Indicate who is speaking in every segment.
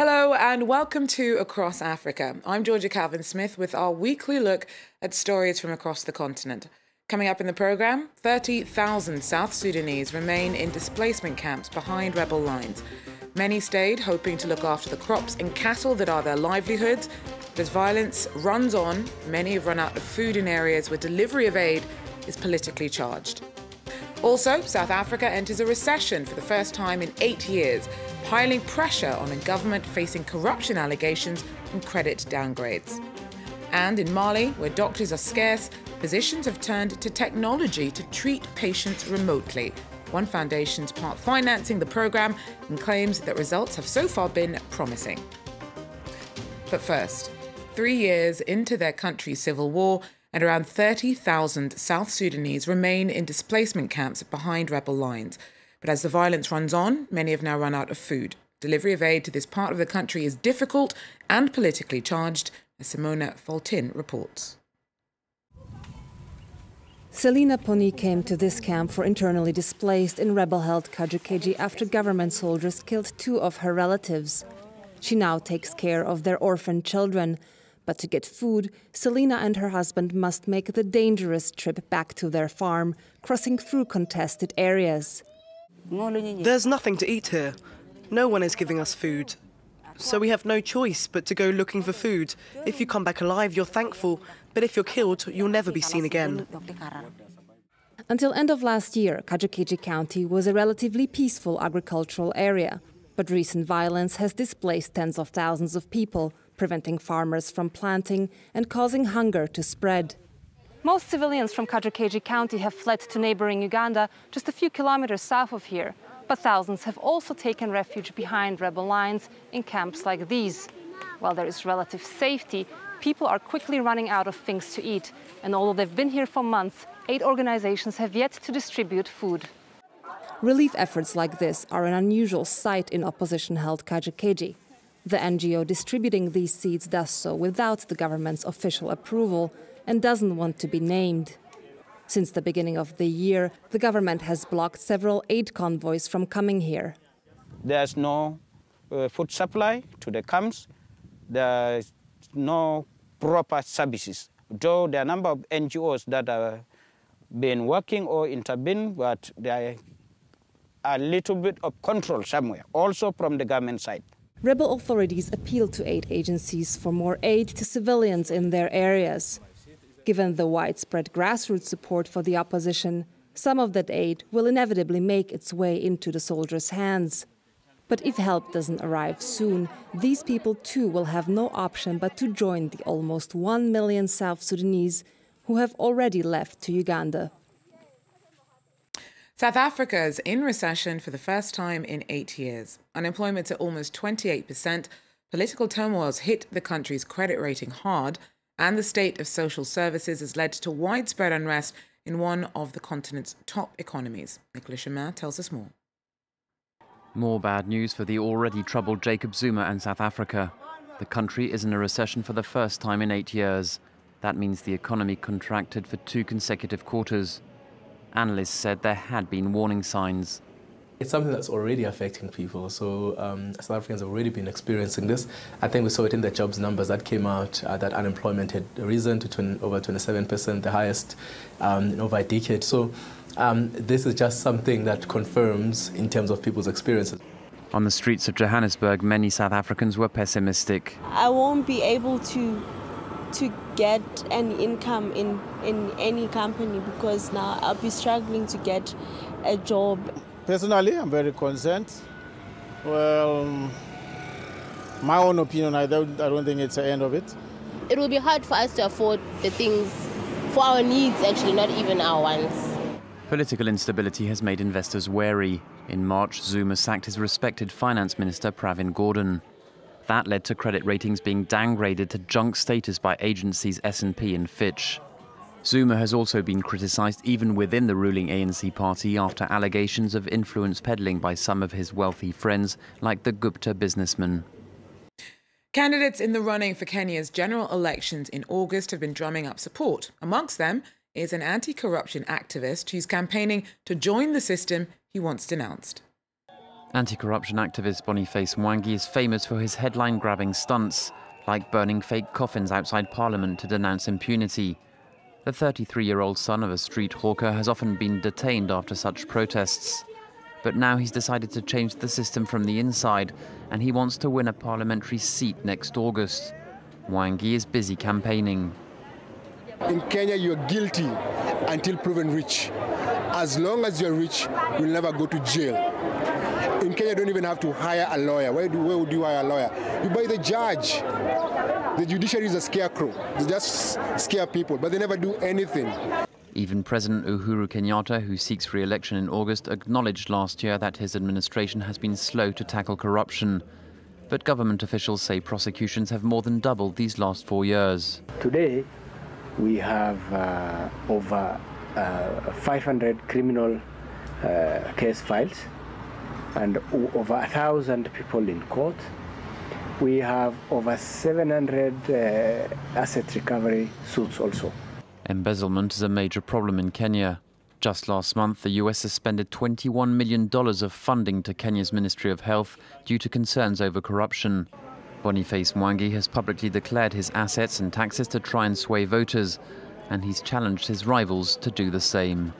Speaker 1: Hello and welcome to Across Africa. I'm Georgia Calvin-Smith with our weekly look at stories from across the continent. Coming up in the programme, 30,000 South Sudanese remain in displacement camps behind rebel lines. Many stayed hoping to look after the crops and cattle that are their livelihoods. But as violence runs on, many have run out of food in areas where delivery of aid is politically charged. Also, South Africa enters a recession for the first time in 8 years, piling pressure on a government facing corruption allegations and credit downgrades. And in Mali, where doctors are scarce, physicians have turned to technology to treat patients remotely. One foundation's part financing the programme and claims that results have so far been promising. But first, 3 years into their country's civil war, and around 30,000 South Sudanese remain in displacement camps behind rebel lines. But as the violence runs on, many have now run out of food. Delivery of aid to this part of the country is difficult and politically charged, as Simona Foltin reports.
Speaker 2: Selina Poni came to this camp for internally displaced in rebel-held Kajukeji after government soldiers killed 2 of her relatives. She now takes care of their orphaned children. But to get food, Selina and her husband must make the dangerous trip back to their farm, crossing through contested areas.
Speaker 3: There's nothing to eat here. No one is giving us food. So we have no choice but to go looking for food. If you come back alive, you're thankful. But if you're killed, you'll never be seen again.
Speaker 2: Until end of last year, Kajukeji County was a relatively peaceful agricultural area. But recent violence has displaced tens of thousands of people, preventing farmers from planting and causing hunger to spread. Most civilians from Kajukeji County have fled to neighboring Uganda, just a few kilometers south of here. But thousands have also taken refuge behind rebel lines in camps like these. While there is relative safety, people are quickly running out of things to eat. And although they've been here for months, aid organizations have yet to distribute food. Relief efforts like this are an unusual sight in opposition-held Kajukeji. The NGO distributing these seeds does so without the government's official approval and doesn't want to be named. Since the beginning of the year, the government has blocked several aid convoys from coming here.
Speaker 4: There's no food supply to the camps. There's no proper services. Though there are a number of NGOs that have been working or intervened, but there are a little bit of control somewhere, also from the government side.
Speaker 2: Rebel authorities appeal to aid agencies for more aid to civilians in their areas. Given the widespread grassroots support for the opposition, some of that aid will inevitably make its way into the soldiers' hands. But if help doesn't arrive soon, these people too will have no option but to join the almost 1 million South Sudanese who have already left to Uganda.
Speaker 1: South Africa is in recession for the first time in 8 years. Unemployment's at almost 28%. Political turmoil's hit the country's credit rating hard, and the state of social services has led to widespread unrest in one of the continent's top economies. Nicolas Chemin tells us more.
Speaker 5: More bad news for the already troubled Jacob Zuma and South Africa. The country is in a recession for the first time in 8 years. That means the economy contracted for 2 consecutive quarters. Analysts said there had been warning signs.
Speaker 6: It's something that's already affecting people, so South Africans have already been experiencing this. I think we saw it in the jobs numbers that came out, that unemployment had risen to over 27%, the highest in over a decade. So this is just something that confirms in terms of people's experiences.
Speaker 5: On the streets of Johannesburg, many South Africans were pessimistic.
Speaker 7: I won't be able to get an income in any company because now I'll be struggling to get a job.
Speaker 8: Personally, I'm very concerned. Well, my own opinion, I don't think it's the end of it.
Speaker 9: It will be hard for us to afford the things for our needs, actually, not even our wants.
Speaker 5: Political instability has made investors wary. In March, Zuma sacked his respected finance minister, Pravin Gordhan. That led to credit ratings being downgraded to junk status by agencies S&P and Fitch. Zuma has also been criticised even within the ruling ANC party after allegations of influence peddling by some of his wealthy friends, like the Gupta businessman.
Speaker 1: Candidates in the running for Kenya's general elections in August have been drumming up support. Amongst them is an anti-corruption activist who's campaigning to join the system he once denounced.
Speaker 5: Anti-corruption activist Boniface Mwangi is famous for his headline-grabbing stunts, like burning fake coffins outside Parliament to denounce impunity. The 33-year-old son of a street hawker has often been detained after such protests. But now he's decided to change the system from the inside, and he wants to win a parliamentary seat next August. Mwangi is busy campaigning.
Speaker 10: In Kenya, you're guilty until proven rich. As long as you're rich, you'll never go to jail. In Kenya, you don't even have to hire a lawyer. Where would you hire a lawyer? You buy the judge. The judiciary is a scarecrow. They just scare people, but they never do anything.
Speaker 5: Even President Uhuru Kenyatta, who seeks re-election in August, acknowledged last year that his administration has been slow to tackle corruption. But government officials say prosecutions have more than doubled these last 4 years.
Speaker 11: Today, we have over 500 criminal case files and over 1,000 people in court. We have over 700 asset recovery suits also.
Speaker 5: Embezzlement is a major problem in Kenya. Just last month, the US suspended $21 million of funding to Kenya's Ministry of Health due to concerns over corruption. Boniface Mwangi has publicly declared his assets and taxes to try and sway voters, and he's challenged his rivals to do the same.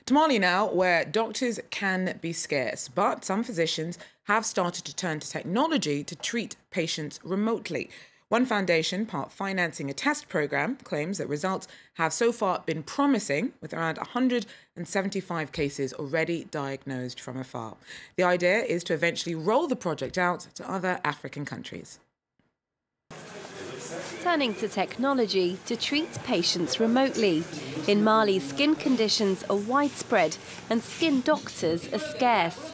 Speaker 1: To Mali now, where doctors can be scarce, but some physicians have started to turn to technology to treat patients remotely. One foundation, part financing a test program, claims that results have so far been promising, with around 175 cases already diagnosed from afar. The idea is to eventually roll the project out to other African countries.
Speaker 12: Turning to technology to treat patients remotely. In Mali, skin conditions are widespread and skin doctors are scarce.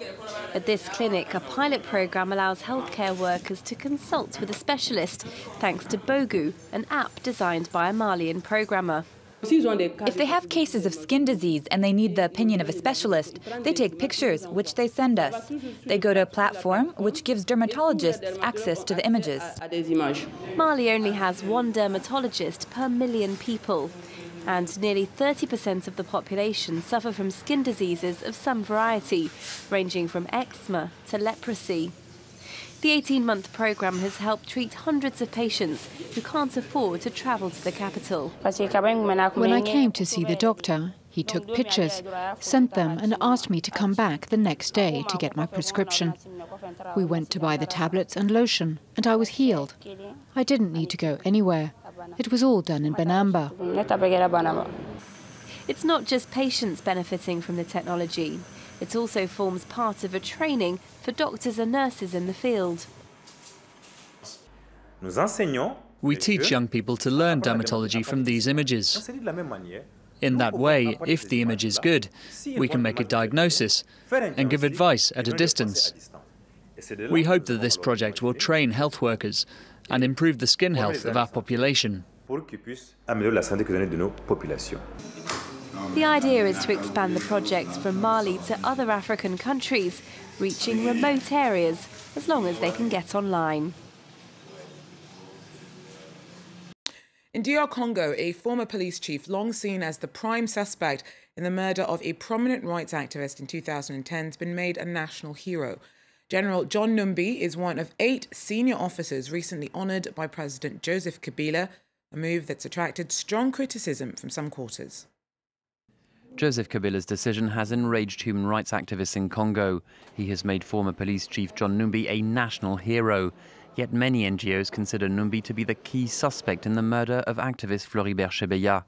Speaker 12: At this clinic, a pilot program allows healthcare workers to consult with a specialist, thanks to Bogu, an app designed by a Malian programmer.
Speaker 13: If they have cases of skin disease and they need the opinion of a specialist, they take pictures, which they send us. They go to a platform which gives dermatologists access to the images.
Speaker 12: Mali only has one dermatologist per million people, and nearly 30% of the population suffer from skin diseases of some variety, ranging from eczema to leprosy. The 18-month programme has helped treat hundreds of patients who can't afford to travel to the capital.
Speaker 14: When I came to see the doctor, he took pictures, sent them and asked me to come back the next day to get my prescription. We went to buy the tablets and lotion, and I was healed. I didn't need to go anywhere. It was all done in Banamba.
Speaker 12: It's not just patients benefiting from the technology. It also forms part of a training for doctors and nurses in the field.
Speaker 15: We teach young people to learn dermatology from these images. In that way, if the image is good, we can make a diagnosis and give advice at a distance. We hope that this project will train health workers and improve the skin health of our population.
Speaker 12: The idea is to expand the project from Mali to other African countries, reaching remote areas, as long as they can get online.
Speaker 1: In DR Congo, a former police chief, long seen as the prime suspect in the murder of a prominent rights activist in 2010, has been made a national hero. General John Numbi is one of 8 senior officers recently honoured by President Joseph Kabila, a move that's attracted strong criticism from some quarters.
Speaker 5: Joseph Kabila's decision has enraged human rights activists in Congo. He has made former police chief John Numbi a national hero. Yet many NGOs consider Numbi to be the key suspect in the murder of activist Floribert Chebeya.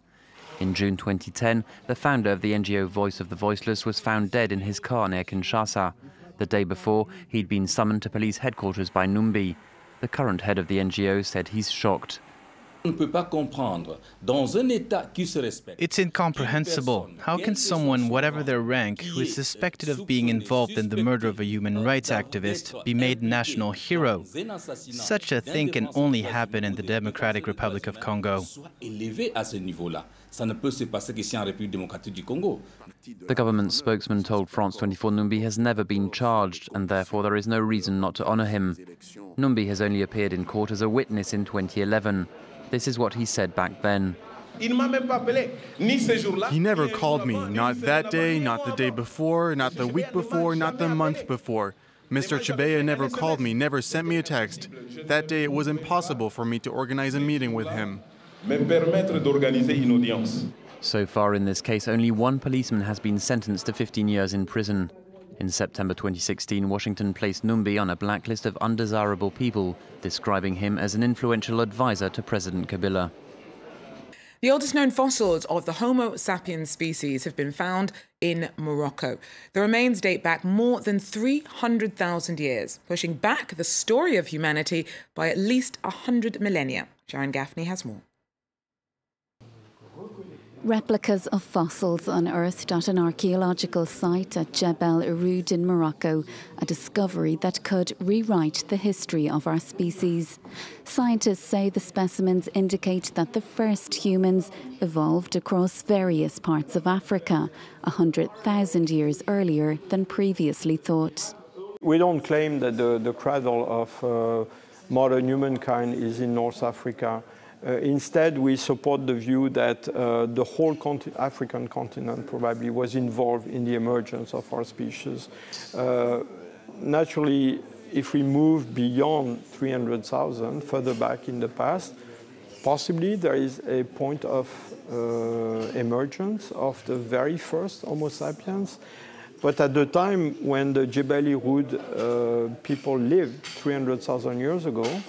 Speaker 5: In June 2010, the founder of the NGO Voice of the Voiceless was found dead in his car near Kinshasa. The day before, he'd been summoned to police headquarters by Numbi. The current head of the NGO said he's shocked.
Speaker 16: It's incomprehensible. How can someone, whatever their rank, who is suspected of being involved in the murder of a human rights activist, be made national hero? Such a thing can only happen in the Democratic Republic of Congo.
Speaker 5: The government spokesman told France 24 Numbi has never been charged, and therefore there is no reason not to honour him. Numbi has only appeared in court as a witness in 2011. This is what he said back then.
Speaker 17: He never called me, not that day, not the day before, not the week before, not the month before. Mr. Chebeya never called me, never sent me a text. That day it was impossible for me to organize a meeting with him.
Speaker 5: So far in this case, only one policeman has been sentenced to 15 years in prison. In September 2016, Washington placed Numbi on a blacklist of undesirable people, describing him as an influential advisor to President Kabila.
Speaker 1: The oldest known fossils of the Homo sapiens species have been found in Morocco. The remains date back more than 300,000 years, pushing back the story of humanity by at least 100 millennia. Sharon Gaffney has more.
Speaker 18: Replicas of fossils unearthed at an archaeological site at Jebel Irhoud in Morocco, a discovery that could rewrite the history of our species. Scientists say the specimens indicate that the first humans evolved across various parts of Africa, 100,000 years earlier than previously thought.
Speaker 19: We don't claim that the cradle of modern humankind is in North Africa. Instead, we support the view that the whole African continent probably was involved in the emergence of our species. Naturally, if we move beyond 300,000, further back in the past, possibly there is a point of emergence of the very first Homo sapiens. But at the time when the Jebel Irhoud people lived 300,000 years ago,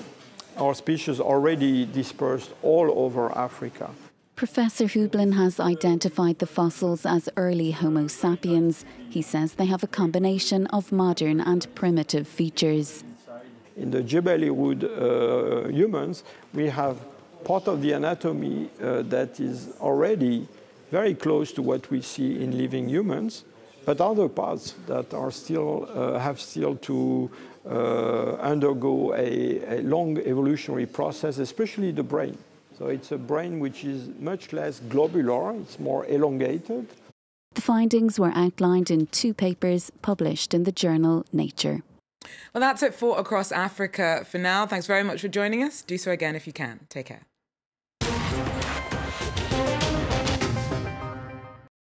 Speaker 19: our species already dispersed all over Africa.
Speaker 18: Professor Hublin has identified the fossils as early Homo sapiens. He says they have a combination of modern and primitive features.
Speaker 19: In the Jebel Irhoud humans, we have part of the anatomy that is already very close to what we see in living humans, but other parts that are still have to undergo a long evolutionary process, especially the brain. So it's a brain which is much less globular, it's more elongated.
Speaker 18: The findings were outlined in 2 papers published in the journal Nature.
Speaker 1: Well, that's it for Across Africa for now. Thanks very much for joining us. Do so again if you can. Take care.